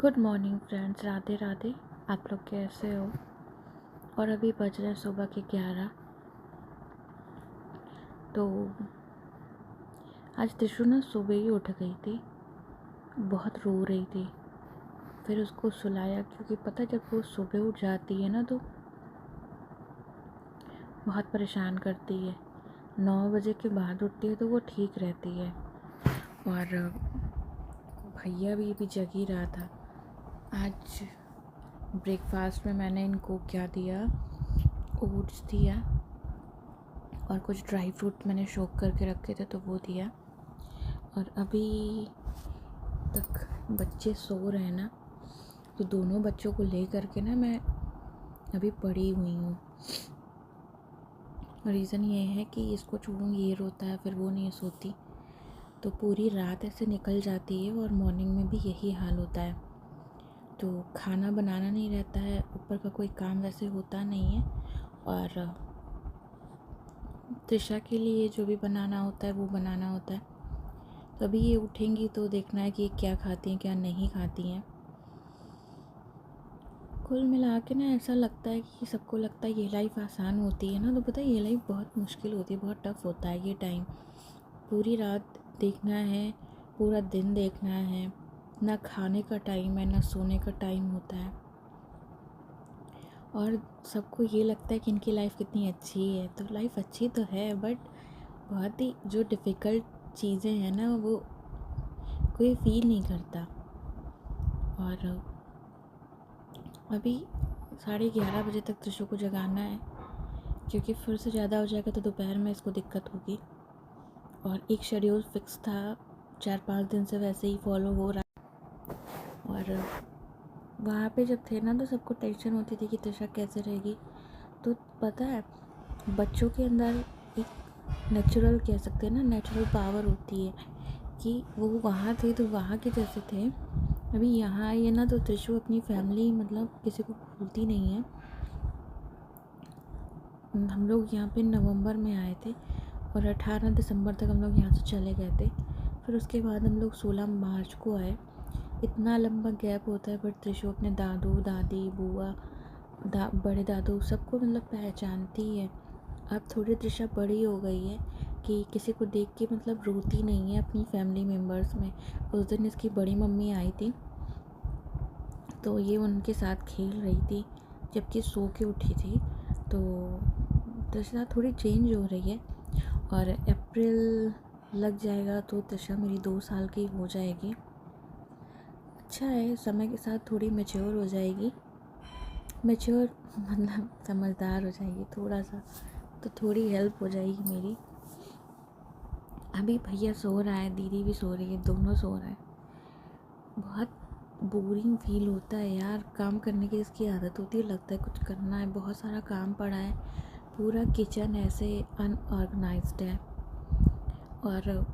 Good morning friends, Radhe Radhe. आप लोग कैसे हो? और अभी बज रहे हैं सुबह के 11। तो आज त्रिशु ना सुबह ही उठ गई थी, बहुत रो रही थी। फिर उसको सुलाया, क्योंकि पता जब वो सुबह उठ जाती है ना तो बहुत परेशान करती है। 9 बजे के बाद उठती है तो वो ठीक रहती है। और भैया भी जग ही रहा था। आज ब्रेकफास्ट में मैंने इनको क्या दिया, ओट्स दिया और कुछ ड्राई फ्रूट मैंने शोक करके रखे थे तो वो दिया। और अभी तक बच्चे सो रहे हैं ना, तो दोनों बच्चों को ले करके ना मैं अभी पड़ी हुई हूँ। रीज़न ये है कि इसको छोड़ूँ ये रोता है, फिर वो नहीं सोती, तो पूरी रात ऐसे निकल जाती है और मॉर्निंग में भी यही हाल होता है। तो खाना बनाना नहीं रहता है, ऊपर का कोई काम वैसे होता नहीं है। और त्रिशा के लिए जो भी बनाना होता है वो बनाना होता है। तो अभी ये उठेंगी तो देखना है कि ये क्या खाती हैं क्या नहीं खाती हैं। कुल मिला के ना ऐसा लगता है कि सबको लगता है ये लाइफ आसान होती है ना, तो पता है ये लाइफ बहुत मुश्किल होती है, बहुत टफ़ होता है ये टाइम। पूरी रात देखना है, पूरा दिन देखना है, ना खाने का टाइम है ना सोने का टाइम होता है। और सबको ये लगता है कि इनकी लाइफ कितनी अच्छी है, तो लाइफ अच्छी तो है बट बहुत ही जो डिफ़िकल्ट चीज़ें हैं ना वो कोई फील नहीं करता। और अभी 11:30 बजे तक त्रिशु को जगाना है, क्योंकि फिर से ज़्यादा हो जाएगा तो दोपहर में इसको दिक्कत होगी। और एक शेड्यूल फिक्स था, 4-5 दिन से वैसे ही फॉलो हो रहा है। और वहाँ पे जब थे ना तो सबको टेंशन होती थी कि त्रिशा कैसे रहेगी। तो पता है बच्चों के अंदर एक नेचुरल कह सकते हैं ना, नेचुरल पावर होती है कि वो वहाँ थे तो वहाँ के जैसे थे। अभी यहाँ आई है ना तो त्रिशु अपनी फैमिली मतलब किसी को भूलती नहीं है। हम लोग यहाँ पे नवंबर में आए थे और 18 दिसंबर तक हम लोग यहाँ से चले गए थे। फिर उसके बाद हम लोग 16 मार्च को आए। इतना लंबा गैप होता है, बट त्रिशु अपने दादू दादी बुआ बड़े दादू सबको मतलब पहचानती है। अब थोड़ी त्रिशा बड़ी हो गई है कि किसी को देख के मतलब रोती नहीं है अपनी फैमिली मेम्बर्स में। उस दिन इसकी बड़ी मम्मी आई थी तो ये उनके साथ खेल रही थी जबकि सो के उठी थी। तो त्रिशा थोड़ी चेंज हो रही है और अप्रैल लग जाएगा तो त्रिशा मेरी 2 साल की हो जाएगी। अच्छा है, समय के साथ थोड़ी मैच्योर हो जाएगी, मैच्योर मतलब समझदार हो जाएगी थोड़ा सा, तो थोड़ी हेल्प हो जाएगी मेरी। अभी भैया सो रहा है, दीदी भी सो रही है, दोनों सो रहे हैं। बहुत बोरिंग फील होता है यार, काम करने की इसकी आदत होती है, लगता है कुछ करना है, बहुत सारा काम पड़ा है, पूरा किचन ऐसे अनऑर्गेनाइज्ड है। और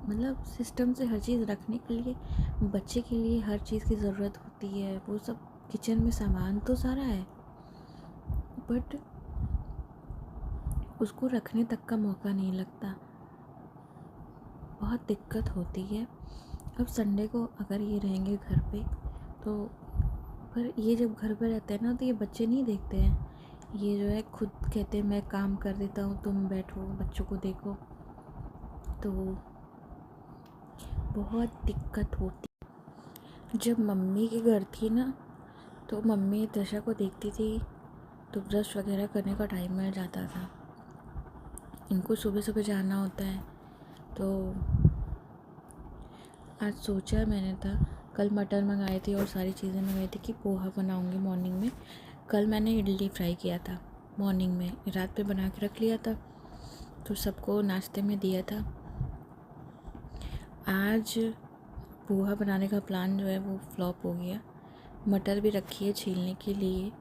मतलब सिस्टम से हर चीज़ रखने के लिए बच्चे के लिए हर चीज़ की ज़रूरत होती है, वो सब किचन में सामान तो सारा है बट उसको रखने तक का मौका नहीं लगता, बहुत दिक्कत होती है। अब संडे को अगर ये रहेंगे घर पे तो पर ये जब घर पे रहते हैं ना तो ये बच्चे नहीं देखते हैं, ये जो है खुद कहते हैं मैं काम कर देता हूँ तुम बैठो बच्चों को देखो, तो बहुत दिक्कत होती। जब मम्मी के घर थी ना तो मम्मी त्रिशा को देखती थी तो ब्रश वगैरह करने का टाइम मिल जाता था। इनको सुबह सुबह जाना होता है तो आज सोचा मैंने था, कल मटर मंगाई थी और सारी चीज़ें मंगाई थी कि पोहा बनाऊंगी मॉर्निंग में। कल मैंने इडली फ्राई किया था मॉर्निंग में, रात पे बना के रख लिया था तो सबको नाश्ते में दिया था। आज पोहा बनाने का प्लान जो है वो फ्लॉप हो गया। मटर भी रखी है छीलने के लिए,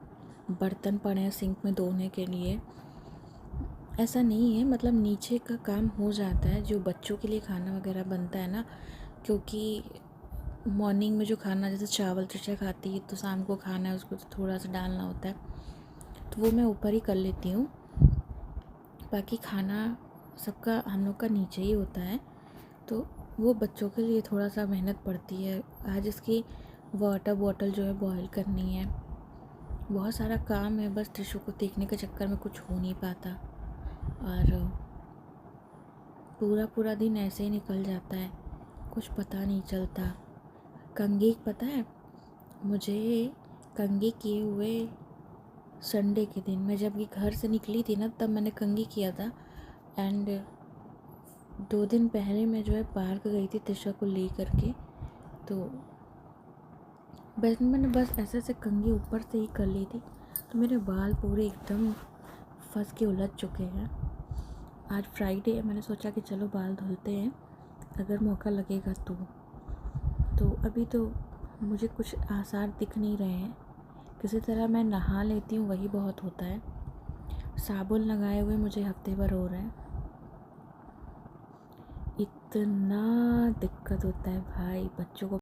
बर्तन पड़े हैं सिंक में धोने के लिए। ऐसा नहीं है, मतलब नीचे का काम हो जाता है, जो बच्चों के लिए खाना वगैरह बनता है ना, क्योंकि मॉर्निंग में जो खाना जैसे चावल त्रिशा खाती है तो शाम को खाना है उसको तो थोड़ा सा डालना होता है, तो वो मैं ऊपर ही कर लेती हूँ। बाकी खाना सबका हम लोग का नीचे ही होता है, तो वो बच्चों के लिए थोड़ा सा मेहनत पड़ती है। आज इसकी वाटर बॉटल जो है बॉयल करनी है, बहुत सारा काम है। बस त्रिशु को देखने के चक्कर में कुछ हो नहीं पाता और पूरा पूरा दिन ऐसे ही निकल जाता है, कुछ पता नहीं चलता। कंघी पता है मुझे, कंघी किए हुए संडे के दिन मैं जब ये घर से निकली थी ना, तब मैंने कंघी किया था। एंड 2 दिन पहले मैं जो है पार्क गई थी त्रिशा को ले करके, तो मैंने बस ऐसे ऐसे कंघी ऊपर से ही कर ली थी, तो मेरे बाल पूरे एकदम फंस के उलझ चुके हैं। आज फ्राइडे है, मैंने सोचा कि चलो बाल धुलते हैं अगर मौका लगेगा तो अभी तो मुझे कुछ आसार दिख नहीं रहे हैं। किसी तरह मैं नहा लेती हूँ, वही बहुत होता है। साबुन लगाए हुए मुझे हफ्ते भर हो रहा है, इतना दिक्कत होता है भाई बच्चों को